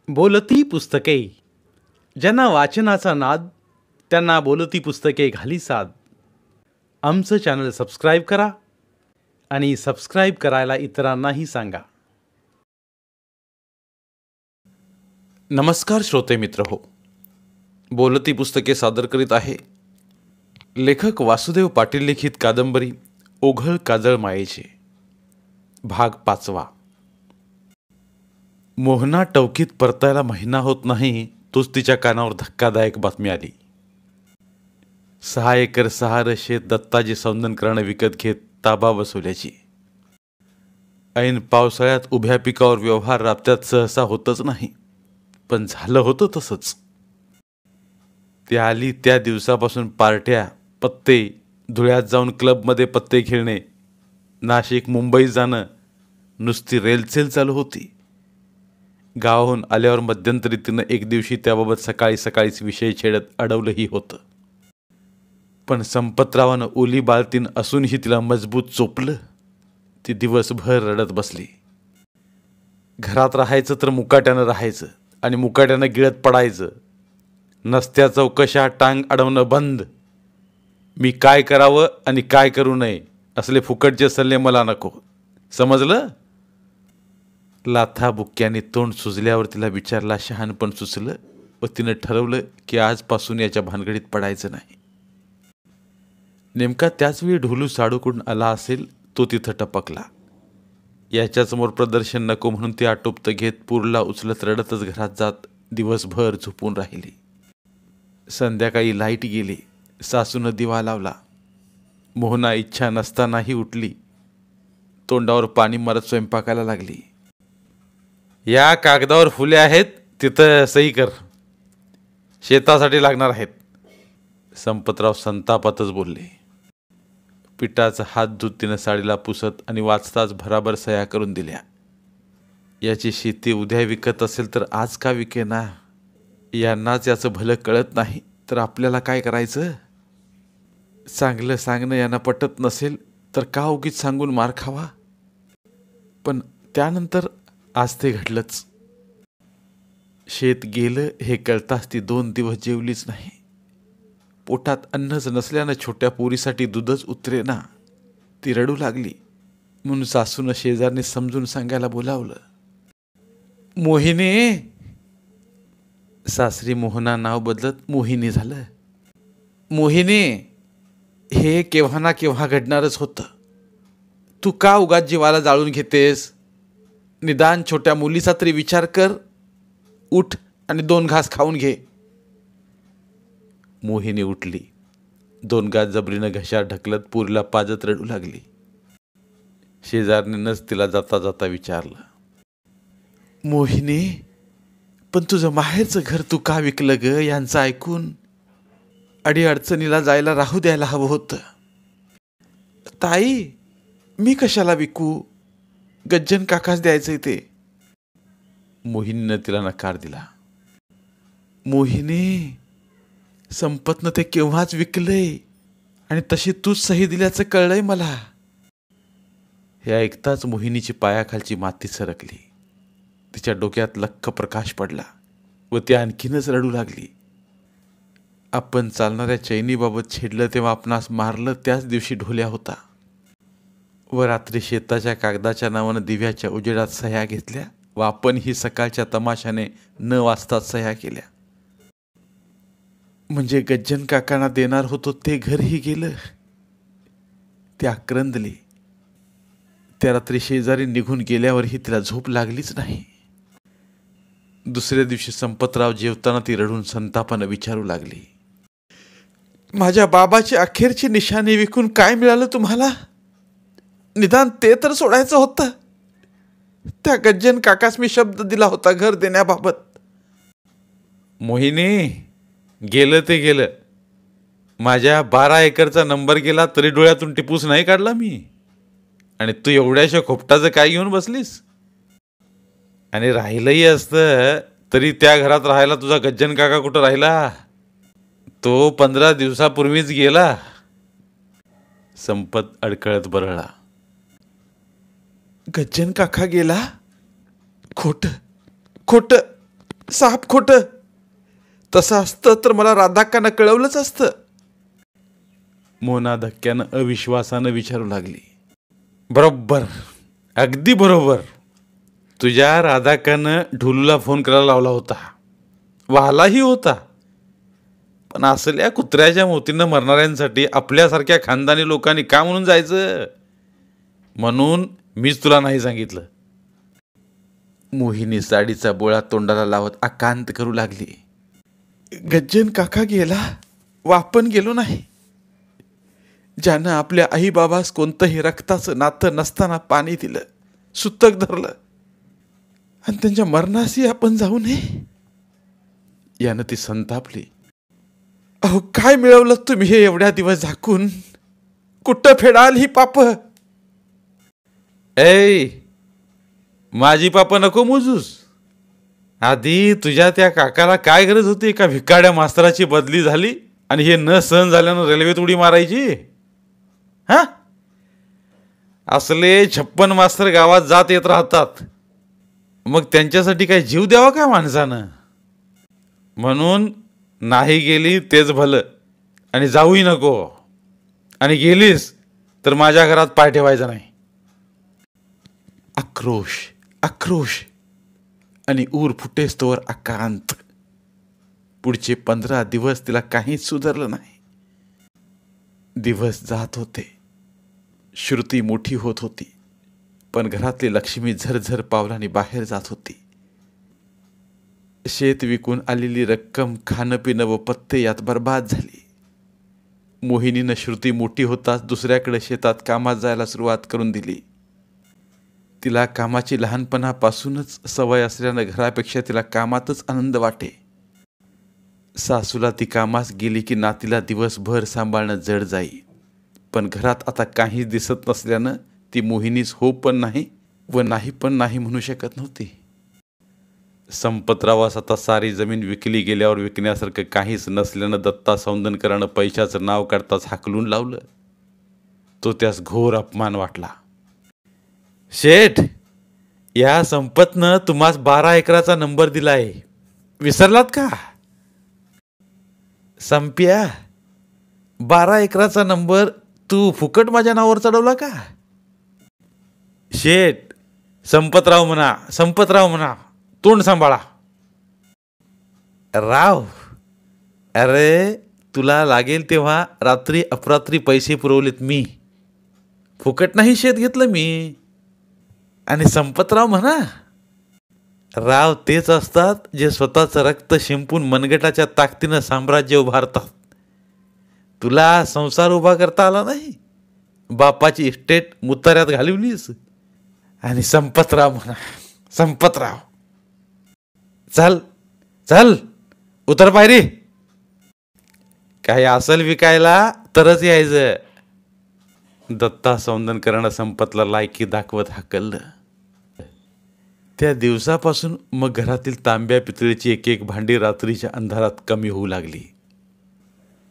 बोलती पुस्तके. ज्यांना वाचनाचा नाद त्यांना बोलती पुस्तके घाली साद. आमचं चॅनल सबस्क्राईब करा आणि सबस्क्राईब करायला इतरांनाही सांगा. नमस्कार श्रोते मित्र हो, बोलती पुस्तके सादर करीत आहे लेखक वासुदेव पाटील लिखित कादंबरी ओघळ काजळ मायेचे भाग 5. मोहना टवकीत परतायला महिना होत नाही तोच तिच्या कानावर धक्कादायक बातमी आली. 6 एकर 6 शेत दत्ताजी सौंदनकरांना विकत घेत ताबा बसवल्याची. ऐन पावसाळ्यात उभ्या पिकावर व्यवहार राबत्यात सहसा होतच नाही, पण झालं होतं तसंच. ती आली त्या दिवसापासून पार्ट्या, पत्ते, धुळ्यात जाऊन क्लबमध्ये पत्ते खेळणे, नाशिक मुंबई जाणं, नुसती रेलचेल चालू होती. गावाहून आल्यावर मध्यंतरी तिनं एक दिवशी त्याबाबत सकाळी सकाळीच विषय छेडत अडवलंही होतं, पण संपतरावानं ओली बालतीन असूनही तिला मजबूत चोपलं. ती दिवसभर रडत बसली. घरात राहायचं तर मुकाट्यानं राहायचं आणि मुकाट्यानं गिळत पडायचं. नसत्या चौकशा टांग अडवणं बंद. मी काय करावं आणि काय करू नये असले फुकटचे सल्ले मला नको, समजलं? लाथा बुक्क्याने तोंड सुजल्यावर तिला विचारला शहाणपण सुचलं व तिनं ठरवलं की आजपासून याच्या भानगडीत पडायचं नाही. नेमका त्याचवेळी ढोलू साडूकडून आला असेल तो तिथं टपकला. याच्यासमोर प्रदर्शन नको म्हणून ती आटोपतं घेत पूरला उचलत रडतच घरात जात दिवसभर झोपून राहिली. संध्याकाळी लाईट गेली. सासूनं दिवा लावला. मोहना इच्छा नसतानाही उठली. तोंडावर पाणी मारत स्वयंपाकाला लागली. या कागदावर फुले आहेत, तिथं सही कर, शेतासाठी लागणार आहेत. संपतराव संतापातच बोलले. पिठाचा हात धुत तिनं साडीला पुसत आणि वाचताच भराभर सह्या करून दिल्या. याची शेती उद्या विकत असेल तर आज का विकेना? यांनाच याचं भलं कळत नाही तर आपल्याला काय करायचं? चांगलं सांगणं यांना पटत नसेल तर का उगीच सांगून मार खावा? पण त्यानंतर आज ते घडलंच. शेत गेलं हे कळताच ती 2 दिवस जेवलीच नाही. पोटात अन्नच नसल्यानं छोट्या पोरीसाठी दूधच उतरेना. ती रडू लागली म्हणून सासूनं शेजारने समजून सांगायला बोलावलं. मोहिनी. सासरी मोहना नाव बदलत मोहिनी झालं. मोहिनी, हे केव्हा ना केव्हा घडणारच होतं. तू का उगाच जीवाला जाळून घेतेस? निदान छोट्या मुलीचा तरी विचार कर. उठ आणि 2 घास खाऊन घे. मोहिनी उठली. 2 घास जबरीनं घशात ढकलत पुरीला पाजत रडू लागली. शेजारणीनंच तिला जाता जाता विचारलं, मोहिनी, पण तुझं माहेरचं घर तू का विकलं ग? यांचं ऐकून अडीअडचणीला जायला राहू द्यायला हवं होतं. ताई, मी कशाला विकू? गज्जन काकाच द्यायचंय ते. मोहिनीनं तिला नकार दिला. मोहिनी, संपतनं ते केव्हाच विकलंय आणि तशी तूच सही दिल्याचं कळलंय मला. हे ऐकताच मोहिनीची पायाखालची माती सरकली. तिच्या डोक्यात लख्ख प्रकाश पडला व ती आणखीनच रडू लागली. आपण चालणाऱ्या चैनीबाबत छेडलं तेव्हा आपणास मारलं त्याच दिवशी ढोल्या होता व रात्री शेताच्या कागदाच्या नावानं दिव्याच्या उजेडात सह्या घेतल्या व आपण ही सकाळच्या तमाशाने न वाचताच सह्या केल्या. म्हणजे गज्जन काकांना देणार होतो ते घरही गेलं. ती आक्रंदली. त्या रात्री शेजारी निघून गेल्यावरही तिला झोप लागलीच नाही. दुसऱ्या दिवशी संपतराव जेवताना ती रडून संतापानं विचारू लागली, माझ्या बाबाची अखेरची निशाणी विकून काय मिळालं तुम्हाला? निदान ते तर सोडायचं होतं. त्या गज्जन काकास मी शब्द दिला होता घर देण्याबाबत. मोहिनी, गेलं ते गेलं. माझ्या 12 एकरचा नंबर गेला तरी डोळ्यातून टिपूस नाही काढला मी. आणि तू एवढ्याशा खोपटाचं काय घेऊन बसलीस? आणि राहिलंही असतं तरी त्या घरात राहायला तुझा गज्जन काका कुठं राहिला? तो 15 दिवसापूर्वीच गेला. संपत अडकळत बरळला. गज्जन काका गेला? खोट खोट साप खोटं. तसं असतं तर मला राधाक्कांना कळवलंच असतं. मोना धक्क्यानं अविश्वासानं विचारू लागली. बरोबर, अगदी बरोबर. तुझ्या राधाक्कानं ढोलूला फोन करायला लावला होता. वाहलाही होता. पण असल्या कुत्र्याच्या मोतीनं मरणाऱ्यांसाठी आपल्यासारख्या खानदानी लोकांनी का म्हणून जायचं? म्हणून मीच तुला नाही सांगितलं. मोहिनी साडीचा बोळा तोंडाला लावत आकांत करू लागली. गज्जन काका गेला, व आपण गेलो नाही. ज्यानं आपल्या आईबाबास कोणतंही रक्ताचं नातं नसताना पाणी दिलं, सुतक धरलं, आणि त्यांच्या मरणाशी आपण जाऊ नये. यानं ती संतापली. अहो, काय मिळवलं तुम्ही हे एवढ्या दिवस झाकून? कुठं फेडाल ही पाप? माझी पाप नको मोजूस. आधी तुझ्या त्या काकाला काय गरज होती का भिकाड्या मास्तराची बदली झाली आणि हे न सहन झाल्यानं रेल्वेत उडी मारायची? हा, असले 56 मास्तर गावात जात येत राहतात. मग त्यांच्यासाठी काय जीव द्यावा का माणसानं? म्हणून नाही गेली तेच भलं, आणि जाऊही नको. आणि गेलीस तर माझ्या घरात पाय ठेवायचा नाही. आक्रोश, आक्रोश आणि ऊर फुटेस्तोवर आकांत. पुढचे 15 दिवस तिला काहीच सुधारलं नाही. दिवस जात होते, श्रुती मोठी होत होती, पण घरातली लक्ष्मी झरझर पावलांनी बाहेर जात होती. शेत विकून आलेली रक्कम, खाणं पिणं व पत्ते यात बर्बाद झाली. मोहिनीनं श्रुती मोठी होताच दुसऱ्याकडे शेतात कामात जायला सुरुवात करून दिली. तिला कामाची लहानपणापासूनच सवय असल्यानं घरापेक्षा तिला कामातच आनंद वाटे. सासूला ती कामास गेली की नातीला दिवसभर सांभाळणं जड जाई. पण घरात आता काहीच दिसत नसल्यानं ती मोहिनीच हो पण नाही व नाही पण नाही म्हणू शकत नव्हती. संपतरावास आता सारी जमीन विकली गेल्यावर विकण्यासारखं काहीच नसल्यानं दत्ता सौंदनकरानं पैशाचं नाव काढताच हाकलून लावलं. तो त्यास घोर अपमान वाटला. शेठ, या संपतनं तुम्हास 12 एकराचा नंबर दिलाय, विसरलात का? संप्या, 12 एकराचा नंबर तू फुकट माझ्या नावावर चढवला का? शेठ, संपतराव म्हणा, संपतराव म्हणा, तोंड सांभाळा. राव, अरे तुला लागेल तेव्हा रात्री अपरात्री पैसे पुरवलेत मी. फुकट नाही शेत घेतलं मी. आणि संपतराव म्हणा, राव तेच असतात जे स्वतःचं रक्त शिंपून मनगटाच्या ताकदीनं साम्राज्य उभारतात. तुला संसार उभा करता आला नाही, बापाची इस्टेट मुताऱ्यात घालवलीस. आणि संपतराव म्हणा, संपतराव. चल चल, उतर पायरी. काही असल विकायला तरच यायचं. दत्ता सौंदनकरानं संपतला लायकी दाखवत हाकललं. त्या दिवसापासून मग घरातील तांब्या पितळीची एक एक भांडी रात्रीच्या अंधारात कमी होऊ लागली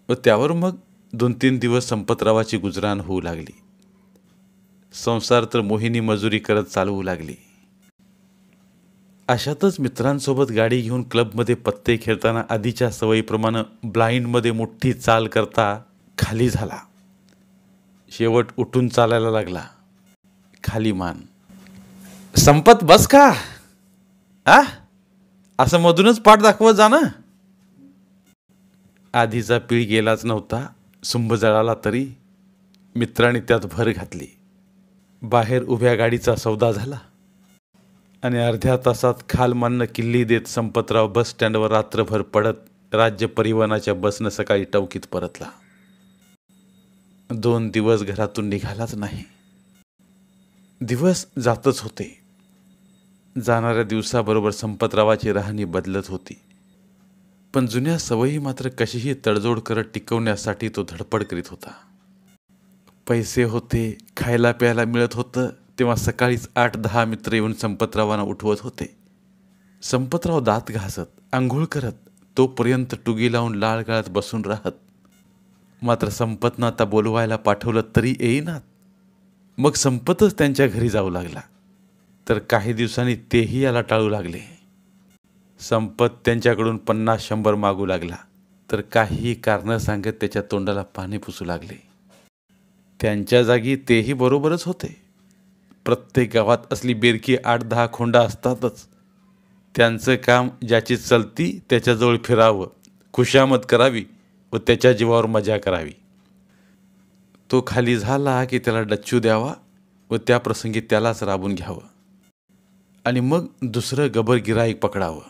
व त्यावर मग 2-3 दिवस संपतरावाची गुजराण होऊ लागली. संसार तर मोहिनी मजुरी करत चालवू लागली. अशातच मित्रांसोबत गाडी घेऊन क्लबमध्ये पत्ते खेळताना आधीच्या सवयीप्रमाणे ब्लाइंडमध्ये मोठी चाल करता खाली झाला. शेवट उठून चालायला लागला. खाली मान. संपत बस का? हा, असं मधूनच पाठ दाखवत जा ना. आधीचा पीळ गेलाच नव्हता. सुंभ जळाला तरी मित्रांनी त्यात भर घातली. बाहेर उभ्या गाडीचा सौदा झाला आणि अर्ध्या तासात खालमाननं किल्ली देत संपतराव बस स्टँडवर रात्रभर पडत राज्य परिवहनाच्या बसनं सकाळी टवकीत परतला. 2 दिवस घरातून निघालाच नाही. दिवस जातच होते. जाणाऱ्या दिवसाबरोबर संपतरावाची राहणी बदलत होती. पण जुन्या सवयी मात्र कशीही तडजोड करत टिकवण्यासाठी तो धडपड करीत होता. पैसे होते, खायला प्यायला मिळत होतं तेव्हा सकाळीच 8-10 मित्र येऊन संपतरावांना उठवत होते. संपतराव दात घासत, आंघोळ करत, तोपर्यंत टुगी लावून लाळ गाळत बसून राहत. मात्र संपतनं आता बोलवायला पाठवलं तरी येईनात. मग संपतच त्यांच्या घरी जाऊ लागला. तर काही दिवसांनी तेही याला टाळू लागले. संपत त्यांच्याकडून 50-100 मागू लागला, तर काहीही कारणं सांगत त्याच्या तोंडाला पाणी पुसू लागले. त्यांच्या जागी तेही बरोबरच होते. प्रत्येक गावात असली बेरकी 8-10 खोंडा असतातच. त्यांचं काम ज्याची चलती त्याच्याजवळ फिरावं, खुशामत करावी व त्याच्या जीवावर मजा करावी. तो खाली झाला की त्याला डच्चू द्यावा व त्या प्रसंगी त्यालाच राबून घ्यावं आणि मग दुसरं गबर गिराईक पकडावं.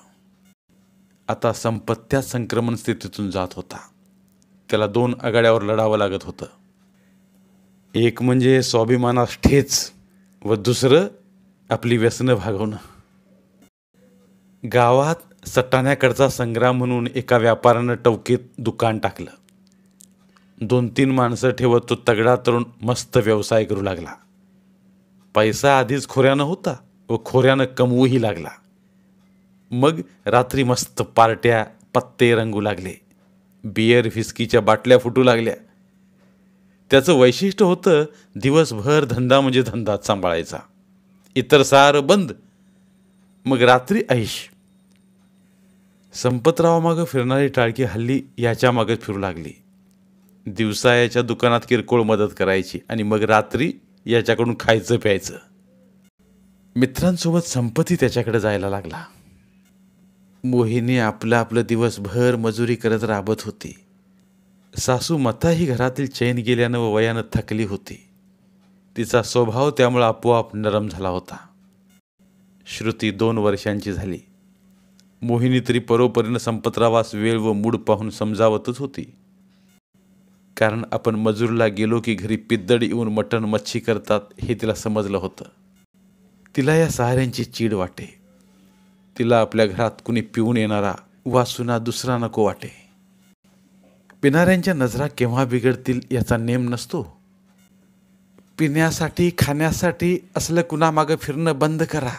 आता संपत्त्या संक्रमण स्थितीतून जात होता. त्याला 2 आघाड्यावर लढावं लागत होतं. एक म्हणजे स्वाभिमानास ठेच व दुसरं आपली व्यसनं भागवणं. गावात सटाण्याकडचा संग्राम म्हणून एका व्यापाऱ्यानं टवकीत दुकान टाकलं. 2-3 माणसं ठेवत तो तगडा तरुण मस्त व्यवसाय करू लागला. पैसा आधीच खोऱ्यानं होता व खोऱ्यानं कमवूही लागला. मग रात्री मस्त पार्ट्या, पत्ते रंगू लागले. बियर व्हिस्कीच्या बाटल्या फुटू लागल्या. त्याचं वैशिष्ट्य होतं, दिवसभर धंदा म्हणजे धंदाच सांभाळायचा, इतर सारं बंद. मग रात्री ऐश. संपतरावामागं फिरणारी टाळकी हल्ली याच्या मागत फिरू लागली. दिवसा याच्या दुकानात किरकोळ मदत करायची आणि मग रात्री याच्याकडून खायचं प्यायचं. मित्रांसोबत संपत्ती त्याच्याकडे जायला लागला. मोहिनी आपलं दिवसभर मजुरी करत राबत होती. सासू मताही घरातील चैन गेल्यानं व वयानं थकली होती. तिचा स्वभाव त्यामुळे आपोआप नरम झाला होता. श्रुती 2 वर्षांची झाली. मोहिनी तरी परोपरीनं संपतरावास वेळ व मूड पाहून समजावतच होती. कारण आपण मजूरला गेलो की घरी पिद्दड येऊन मटण मच्छी करतात हे तिला समजलं होतं. तिला या साऱ्यांची चीड वाटे. तिला आपल्या घरात कुणी पिऊन येणारा वासुना दुसरा नको वाटे. पिणाऱ्यांच्या नजरा केव्हा बिघडतील याचा नेम नसतो. पिण्यासाठी खाण्यासाठी असलं कुणामागं फिरणं बंद करा.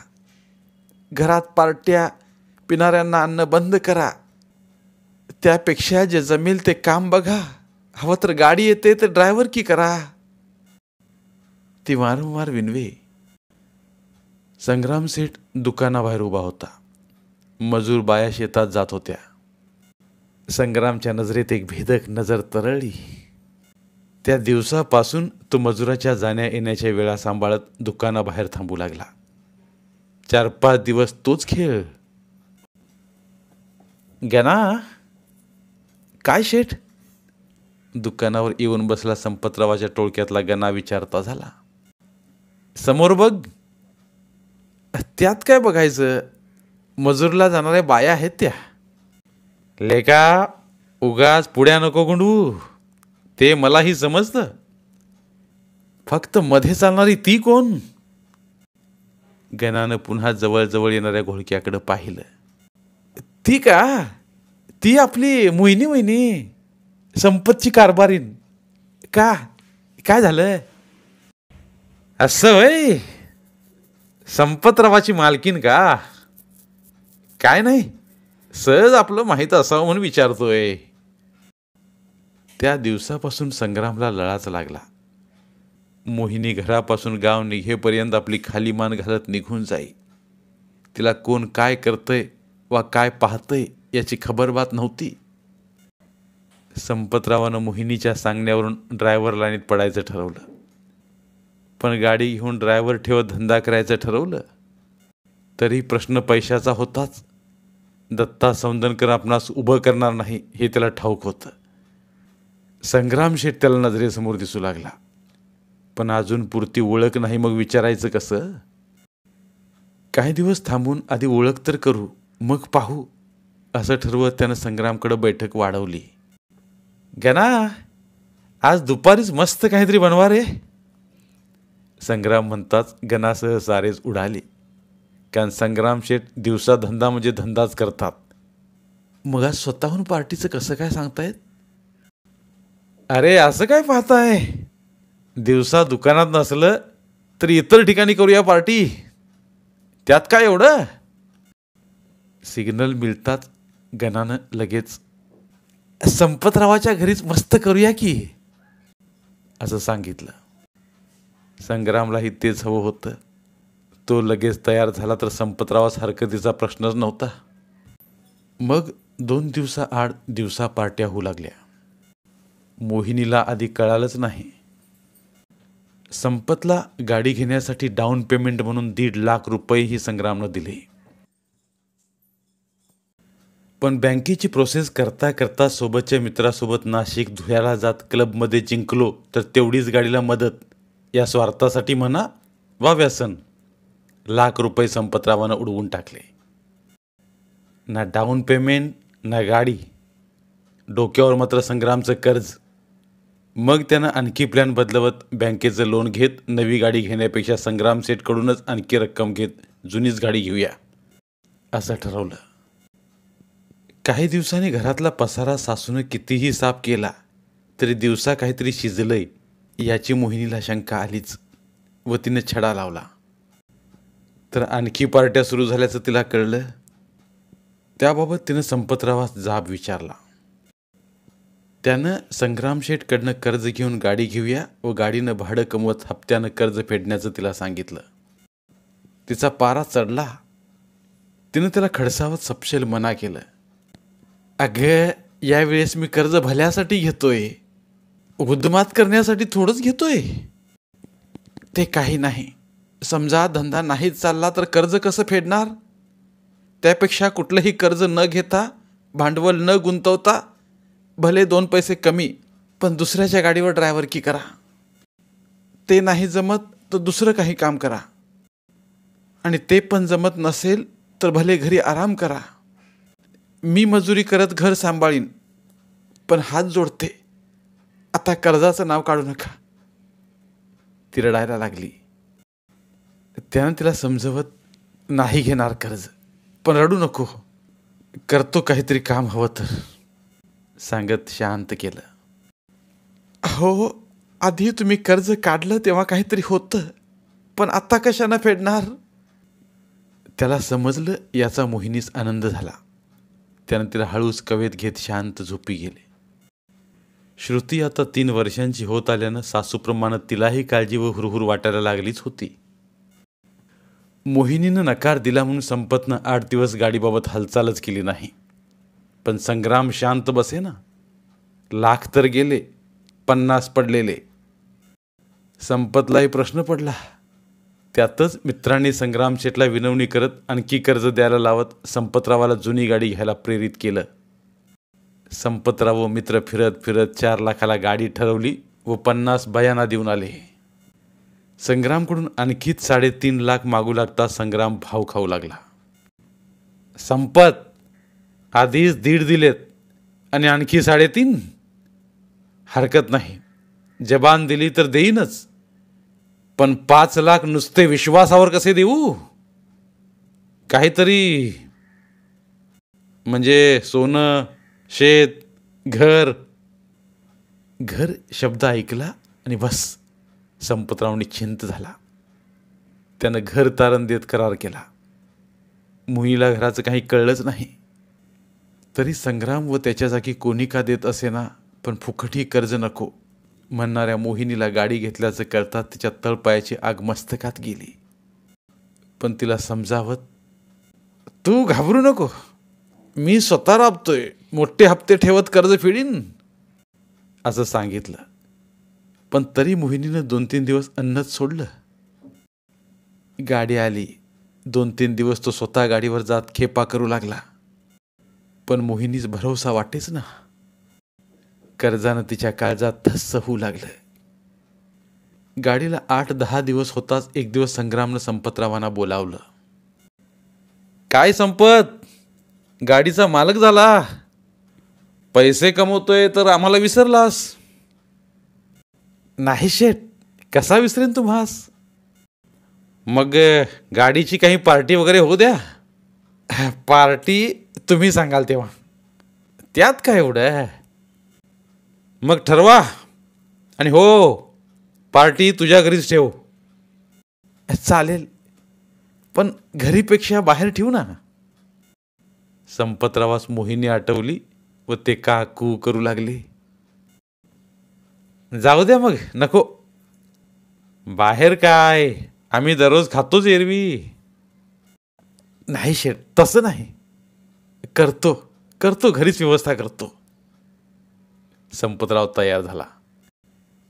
घरात पार्ट्या, पिणाऱ्यांना अन्न बंद करा. त्यापेक्षा जे जमेल ते काम बघा. हवं तर गाडी येते तर ड्रायव्हर की करा. ती वारंवार विनवे. संग्राम सेठ दुकानाबाहेर उभा होता. मजूर बाया शेतात जात होत्या. संग्रामच्या नजरेत एक भेदक नजर तरळली. त्या दिवसापासून तो मजुराच्या जाण्या येण्याच्या वेळा सांभाळत दुकानाबाहेर थांबू लागला. 4-5 दिवस तोच खेळ. गणा, काय शेठ? दुकानावर येऊन बसला संपतरावाच्या टोळक्यातला गणा विचारता झाला. समोर बघ. त्यात काय बघायचं, मजूरला जाणाऱ्या बाया आहेत त्या. लेका, उगाच पुढ्या नको गुंडू. ते मलाही समजतं. फक्त मध्ये चालणारी ती कोण? गणानं पुन्हा जवळ येणाऱ्या घोळक्याकडे पाहिलं. ती का? ती आपली मोहिनी वहिनी, संपतची कारभारीन. का, काय झालं? असं होय, संपतरावाची मालकीन का? काय नाही, सहज आपलं माहीत असावं म्हणून विचारतोय. त्या दिवसापासून संग्रामला लळाच लागला. मोहिनी घरापासून गाव निघेपर्यंत आपली खाली मान घालत निघून जाई. तिला कोण काय करतंय वा काय पाहतंय याची खबरबात नव्हती. संपतरावानं मोहिनीच्या सांगण्यावरून ड्रायव्हर लाईनीत पडायचं ठरवलं. पण गाडी घेऊन ड्रायव्हर ठेवत धंदा करायचं ठरवलं तरी प्रश्न पैशाचा होताच. दत्ता सौंदनकर आपणास उभं करणार नाही हे त्याला ठाऊक होतं. संग्राम शेठ त्याला नजरेसमोर दिसू लागला. पण अजून पुरती ओळख नाही, मग विचारायचं कसं? काही दिवस थांबून आधी ओळख तर करू, मग पाहू, असं ठरवत त्यानं संग्रामकडे बैठक वाढवली. गणा, आज दुपारीच मस्त काहीतरी बनवा रे. संग्राम म्हणताच गणासह सारेच उडाले. कारण संग्राम शेठ दिवसा धंदा म्हणजे धंदाच करतात. मग आज स्वतःहून पार्टीचं कसं काय सांगतायत? अरे असं काय पाहताय, दिवसा दुकानात नसलं तर इतर ठिकाणी करूया पार्टी, त्यात काय एवढं? सिग्नल मिळताच गणानं लगेच संपतरावाच्या घरीच मस्त करूया की असं सांगितलं. संग्रामलाही तेच हवं होतं. तो लगेच तयार झाला तर संपतरावास हरकतीचा प्रश्नच नव्हता. मग 2 दिवसाआड दिवसा पार्ट्या होऊ लागल्या. मोहिनीला आधी कळालंच नाही. संपतला गाडी घेण्यासाठी डाऊन पेमेंट म्हणून 1.5 लाख रुपयेही संग्रामनं दिले. पण बँकेची प्रोसेस करता करता सोबतच्या मित्रासोबत नाशिक धुळ्याला जात क्लबमध्ये जिंकलो तर तेवढीच गाडीला मदत, या स्वार्थासाठी म्हणा वा व्यसन, लाख रुपये संपतरावानं उडवून टाकले. ना डाऊन पेमेंट ना गाडी, डोक्यावर मात्र संग्रामचं कर्ज. मग त्यानं आणखी प्लॅन बदलवत बँकेचं लोन घेत नवी गाडी घेण्यापेक्षा संग्राम सेठकडूनच आणखी रक्कम घेत जुनीच गाडी घेऊया असं ठरवलं. काही दिवसांनी घरातला पसारा सासूनं कितीही साफ केला तरी दिवसा काहीतरी शिजलंय याची मोहिनीला शंका आलीच व तिनं छडा लावला. तर आणखी पार्ट्या सुरू झाल्याचं तिला कळलं. त्याबाबत तिनं संपतरावास जाब विचारला. त्यानं संग्राम शेठकडनं कर्ज घेऊन गाडी घेऊया व गाडीनं भाडं कमवत हप्त्यानं कर्ज फेडण्याचं तिला सांगितलं. तिचा पारा चढला. तिनं त्याला खडसावत सपशेल मना केलं. अगं, यावेळेस मी कर्ज भल्यासाठी घेतोय, उद्मात करण्यासाठी थोडंच घेतोय. ते काही नाही. समजा धंदा नाहीच चालला तर कर्ज कसं फेडणार? त्यापेक्षा कुठलंही कर्ज न घेता, भांडवल न गुंतवता, भले 2 पैसे कमी पण दुसऱ्याच्या गाडीवर ड्रायव्हरकी करा. ते नाही जमत तर दुसरं काही काम करा. आणि ते पण जमत नसेल तर भले घरी आराम करा. मी मजुरी करत घर सांभाळीन, पण हात जोडते, आता कर्जाचं नाव काढू नका. ती रडायला लागली. त्यानं तिला समजवत, नाही घेणार कर्ज, पण रडू नको, करतो काहीतरी काम हवं तर, सांगत शांत केलं. हो, आधी तुम्ही कर्ज काढलं तेव्हा काहीतरी होतं, पण आता कशानं फेडणार? त्याला समजलं याचा मोहिनीस आनंद झाला. त्यानं तिला हळूच कवेत घेत शांत झोपी गेले. श्रुती आता 3 वर्षांची होत आल्यानं सासूप्रमाणे तिलाही काळजी व हुरहुर वाटायला लागलीच होती. मोहिनीनं नकार दिला म्हणून संपतनं 8 दिवस गाडीबाबत हालचालच केली नाही. पण संग्राम शांत बसे ना. लाख तर गेले, 50 पडलेले. संपतलाही प्रश्न पडला. त्यातच मित्रांनी संग्राम शेठला विनवणी करत आणखी कर्ज द्यायला लावत संपतरावाला जुनी गाडी घ्यायला प्रेरित केलं. संपतराव मित्र फिरत फिरत 4 लाखाला गाडी ठरवली व 50 बयाना देऊन आले. संग्रामकडून आणखीच 3.5 लाख मागू लागता संग्राम भाव खाऊ लागला. संपत, आधीच 1.5 दिलेत आणि आणखी 3.5? हरकत नाही, जबान दिली तर देईनच, पण 5 लाख नुसते विश्वासावर कसे देऊ? काहीतरी म्हणजे सोनं, शेत, घर. घर शब्द ऐकला आणि बस, संपतराव निश्चिंत झाला. त्यानं घर तारण देत करार केला. मोहिनीला घराचं काही कळलंच नाही. तरी संग्राम व त्याच्या जागी कोणी का देत असे ना, पण फुकटी कर्ज नको म्हणणाऱ्या मोहिनीला गाडी घेतल्याचं करतात तिच्या तळपायाची आग मस्तकात गेली. पण तिला समजावत, तू घाबरू नको, मी स्वतः राबतोय, मोठे हप्ते ठेवत कर्ज फेडीन असं सांगितलं. पण तरी मोहिनीनं 2-3 दिवस अन्नच सोडलं. गाडी आली. 2-3 दिवस तो स्वतः गाडीवर जात खेपा करू लागला. पण मोहिनीच भरोसा वाटेच ना. कर्जानं तिच्या काळजात धस्स होऊ लागलं. गाडीला 8-10 दिवस होताच एक दिवस संग्रामनं संपतरावांना बोलावलं. काय संपत, गाडीचा मालक झाला, पैसे कमवतोय तर आम्हाला विसरलास? नाही शेठ, कसा विसरेन तुम्हास? मग गाडीची काही पार्टी वगैरे होऊ द्या. पार्टी तुम्ही सांगाल तेव्हा, त्यात काय एवढं? मग ठरवा. आणि हो, पार्टी तुझ्या घरीच ठेव. चालेल, पण घरीपेक्षा बाहेर ठेवू ना. संपतरावास मोहिनी आठवली व ते काकू करू लागले. जाऊ द्या मग, नको. बाहेर काय, आम्ही दररोज खातोच एरवी. नाही शेठ, तसं नाही, करतो. करतो, घरीच व्यवस्था करतो. संपतराव तयार झाला.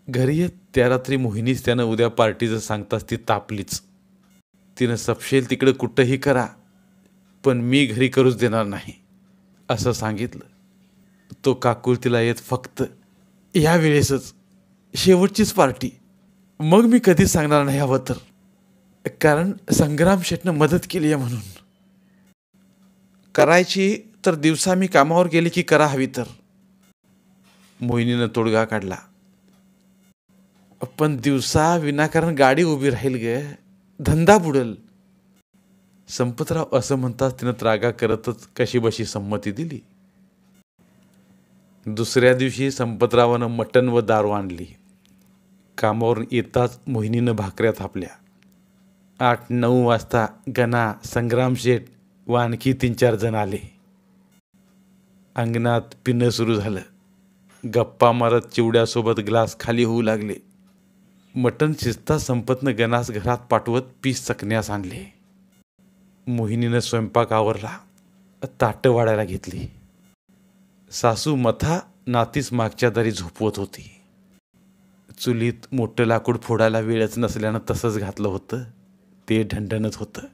घरी येत त्या रात्री मोहिनीच त्यानं उद्या पार्टीचं सांगताच ती तापलीच. तिनं सपशेल तिकडं कुठंही करा, पण मी घरी करूच देणार नाही असं सांगितलं. तो काकुळतीला येत फक्त या वेळेसच, शेवटचीच पार्टी, मग मी कधीच सांगणार नाही हवं तर, कारण संग्राम शेटनं मदत केली आहे म्हणून. करायची तर दिवसा मी कामावर गेले की करा हवी तर. मोहिनीनं तोडगा काढला. पण दिवसा विनाकारण गाडी उभी राहील ग, धंदा बुडल. संपतराव असं म्हणताच तिनं त्रागा करतच कशीबशी संमती दिली. दुसऱ्या दिवशी संपतरावानं मटण व दारू आणली. कामावरून येताच मोहिनीनं भाकऱ्या थापल्या. 8-9 वाजता गणा, संग्राम शेठ व आणखी 3-4 जण आले. अंगणात पिणं सुरू झालं. गप्पा मारत चिवड्यासोबत ग्लास खाली होऊ लागले. मटण शिजता संपतनं गणास घरात पाठवत पीस चकण्यास आणले. मोहिनीनं स्वयंपाक आवरला, ताटं वाढायला घेतली. सासू मथा नातीस मागच्या दारी झोपवत होती. चुलीत मोठं लाकूड फोडायला वेळच नसल्यानं तसंच घातलं होतं. ते ढणढणत होतं.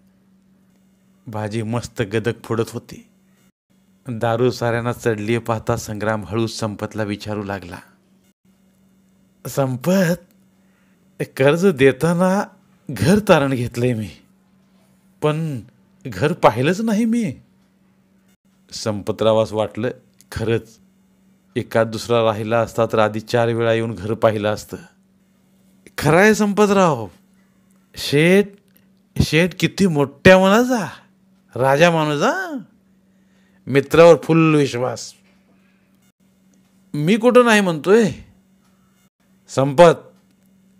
भाजी मस्त गदक फोडत होती. दारू साऱ्यांना चढली पाहता संग्राम हळूच संपतला विचारू लागला. संपत, कर्ज देताना घर तारण घेतलंय मी, पण घर पाहिलंच नाही मी. संपतरावास वाटलं खरंच एकाद दुसरा राहिला असता तर आधी 4 वेळा येऊन घर पाहिलं असतं. खरं आहे संपतराव, शेठ किती मोठ्या मनाचा, राजा माणूस हा, मित्रावर फुल विश्वास. मी कुठं नाही म्हणतोय.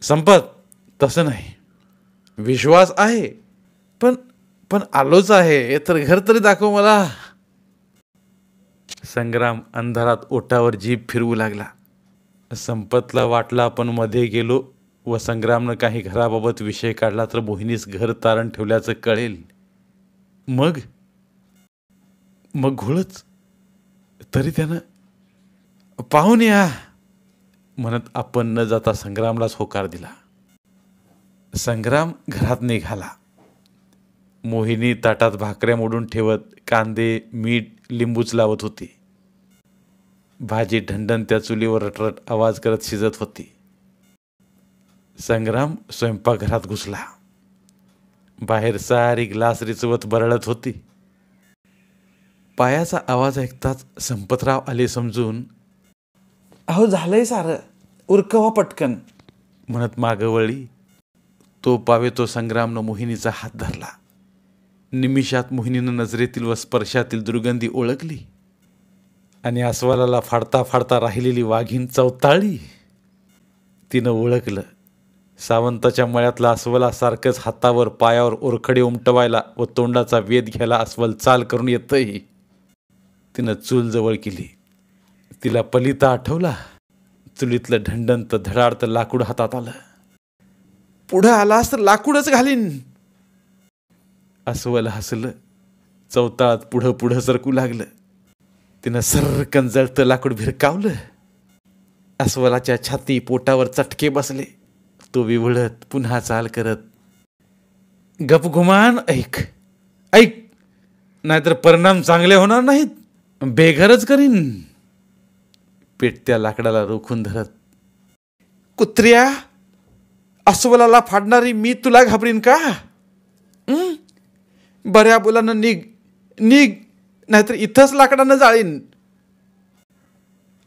संपत तसं नाही, विश्वास आहे, पण आलोच आहे तर घर तरी दाखव मला. संग्राम अंधारात ओटावर जीभ फिरवू लागला. संपतला वाटला आपण मध्ये गेलो व संग्रामनं काही घराबाबत विषय काढला तर मोहिनीस घर तारण ठेवल्याचं कळेल. मग घोळच. तरी त्यानं पाहून या म्हणत आपण न जाता संग्रामलाच होकार दिला. संग्राम घरात निघाला. मोहिनी ताटात भाकऱ्या मोडून ठेवत कांदे, मीठ, लिंबूच लावत होती. भाजी ढणढण त्या चुलीवर रटरट आवाज करत शिजत होती. संग्राम स्वयंपाकघरात घुसला. बाहेर सारी ग्लास रिचवत बरळत होती. पायाचा आवाज ऐकताच संपतराव आले समजून. अहो झालंय सारं, उरकवा पटकन म्हणत मागं वळली. तो पावे तो संग्रामनं मोहिनीचा हात धरला. निमिषात मोहिनीनं नजरेतील व स्पर्शातील दुर्गंधी ओळखली आणि अस्वलाला फाडता फाडता राहिलेली वाघीण चवताळली. तिनं ओळखलं सावंताच्या मळ्यातला अस्वलासारखंच हातावर पायावर ओरखडे उमटवायला व तोंडाचा वेध घ्यायला अस्वल चाल करून येतही. तिनं चूल जवळ केली. तिला पलिता आठवला. चुलीतलं ढणढणतं धडाडतं लाकूड हातात आलं. पुढं आलास तर लाकूडच घालीन. अस्वल हसलं. चौताळत पुढं पुढं सरकू लागलं. तिनं सर्रकन जळतं लाकूड भिरकावलं. अस्वलाच्या छाती पोटावर चटके बसले. तो विवळत पुन्हा चाल करत, गप गुमान, ऐक नाहीतर परिणाम चांगले होणार नाहीत, बेघरच करीन. पेटत्या लाकडाला रोखून धरत, कुत्र्या, अस्वलाला फाडणारी मी तुला घाबरीन का? बऱ्या बोलानं निघ, नाहीतर इथंच लाकडानं जाळीन.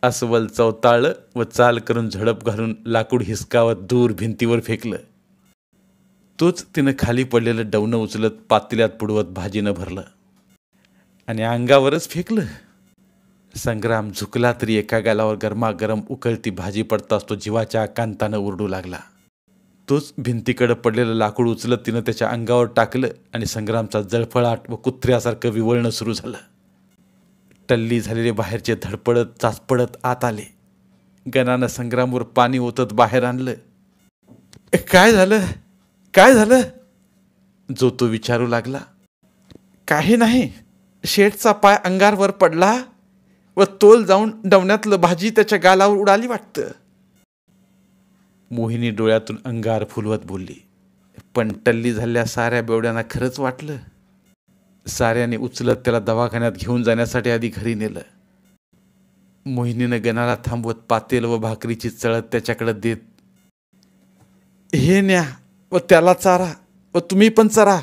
अस्वल चवताळलं व चाल करून झडप घालून लाकूड हिसकावत दूर भिंतीवर फेकलं. तोच तिनं खाली पडलेलं डवणं उचलत पातेल्यात पुढवत भाजीनं भरलं आणि अंगावरच फेकलं. संग्राम झुकला तरी एका गालावर गरमागरम उकळती भाजी पडताच तो जीवाच्या आकांतानं ओरडू लागला. तोच भिंतीकडं पडलेलं लाकूड उचलत तिनं त्याच्या अंगावर टाकलं आणि संग्रामचा जळफळाट व कुत्र्यासारखं विवळणं सुरू झालं. टल्ली झालेले बाहेरचे धडपडत चाचपडत आत आले. गणानं संग्रामवर पाणी ओतत बाहेर आणलं. काय झालं? जो तो विचारू लागला. काही नाही, शेठचा पाय अंगावर पडला व तोल जाऊन डवण्यातलं भाजी त्याच्या गालावर उडाली वाटतं. मोहिनी डोळ्यातून अंगार फुलवत बोलली. पण टल्ली झालेल्या साऱ्या बेवड्यांना खरंच वाटलं. साऱ्याने उचलत त्याला दवाखान्यात घेऊन जाण्यासाठी आधी घरी नेलं. मोहिनीनं गणाला थांबवत पातेल व भाकरीची चळत त्याच्याकडे देत, हे न्या व त्याला चारा व तुम्ही पण चरा.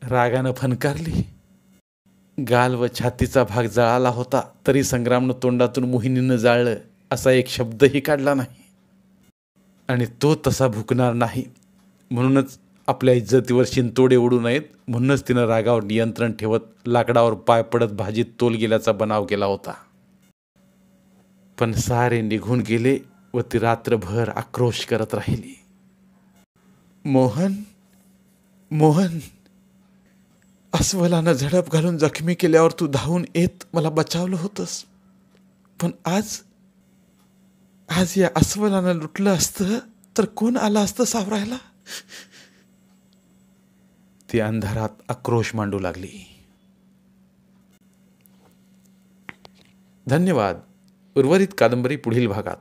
रागानं फनकारली. गाल व छातीचा भाग जळाला होता तरी संग्रामनं तोंडातून मोहिनीनं जाळलं असा एक शब्दही काढला नाही. आणि तो तसा भुकणार नाही म्हणूनच आपल्या इज्जतीवर शिंतोडे उडू नयेत म्हणूनच तिनं रागावर नियंत्रण ठेवत लाकडावर पाय पडत भाजीत तोल गेल्याचा बनाव केला होता. पण सारे निघून गेले व ती रात्रभर आक्रोश करत राहिली. मोहन, मोहन, अस्वलानं झडप घालून जखमी केल्यावर तू धावून येत मला बचावलं होतंस. पण आज या अस्वलानं लुटलं असतं तर कोण आलं असतं सावरायला. ती अंधारात आक्रोश मांडू लागली. धन्यवाद. उर्वरित कादंबरी पुढील भागात.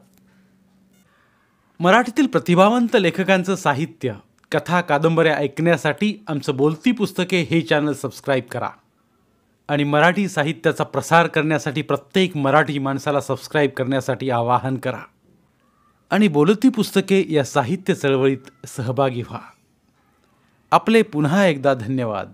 मराठीतील प्रतिभावंत लेखकांचं साहित्य, कथा, कादंबऱ्या ऐकण्यासाठी आमचं बोलती पुस्तके हे चॅनल सबस्क्राईब करा आणि मराठी साहित्याचा प्रसार करण्यासाठी प्रत्येक मराठी माणसाला सबस्क्राईब करण्यासाठी आवाहन करा आणि बोलती पुस्तके या साहित्य चळवळीत सहभागी व्हा. आपले पुन्हा एकदा धन्यवाद.